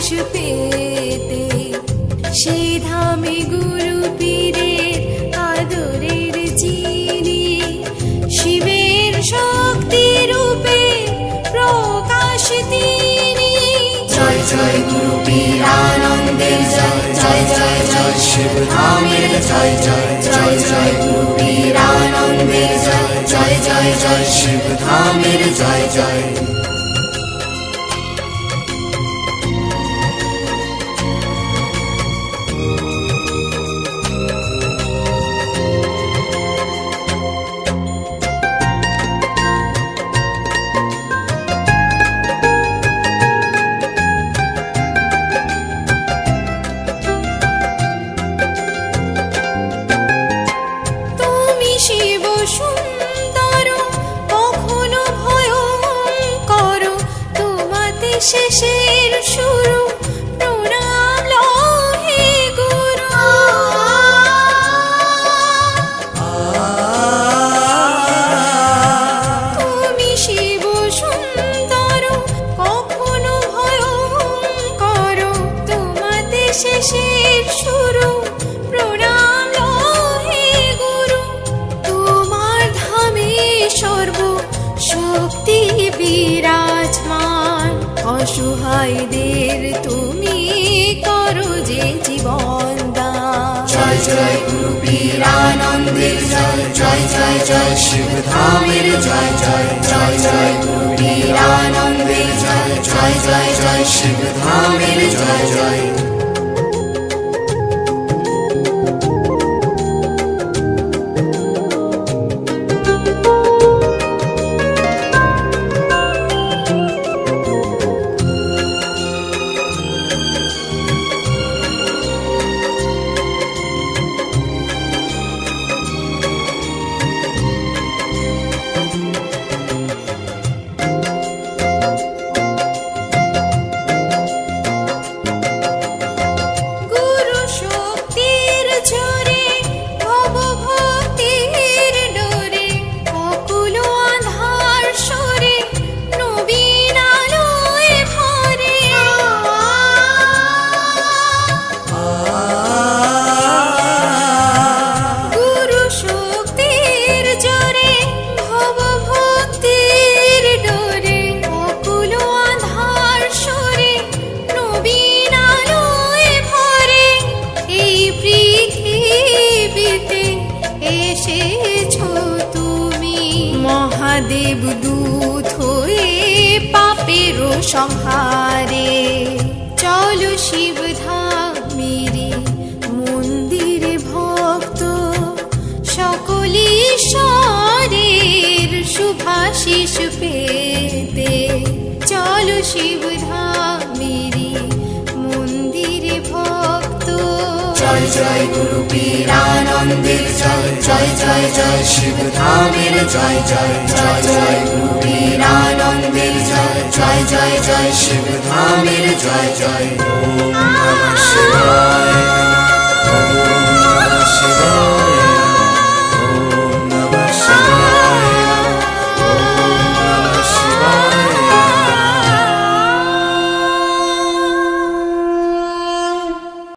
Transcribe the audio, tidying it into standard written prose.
আশিস পেতে, সেই ধামে গুরু পীরের আদরের যিনি, শিবের শক্তি রূপে প্রকাশ তিনি। জয় জয় গুরু পীর আনন্দের জয়, জয় জয় জয় শিব ধামের জয়, জয় জয় জয় গুরু পীর আনন্দের জয়, জয় জয় জয় শিব ধামের জয় জয়। শিব সুন্দর কখনো ভয়ঙ্কর, তোমাতে শেষের শুরু প্রণাম লহে গুরু। তুমি শিব সুন্দর কখনো ভয়ঙ্কর, তোমাতে শেষের শুরু প্রণাম লহে গুরু। তোমার ধামে সর্ব শক্তি বিরাজমান, অসহায়দের তুমি করো যে জীবন দান। জয় জয় গুরু পীর আনন্দের জয়, জয় জয় জয় শিব ধামের জয়, জয় জয় জয় গুরু পীর আনন্দের জয়, জয় জয় জয় শিব ধামের জয় জয়। মহাদেব দূত হয়ে পাপের সংহারে, চলো শিব ধামেরি মন্দিরে ভক্ত, সকলে ঈশ্বরের শুভাশিস পেতে। চলো শিব ধামেরি মন্দিরে ভক্ত। জয় জয় গুরু পীর আনন্দের জয়, জয় জয় জয় শিব ধামের জয়, জয় জয় জয় গুরু পীর আনন্দের জয়, জয় জয় জয় শিব ধামের জয় জয়। ওম নমঃ শিবায়।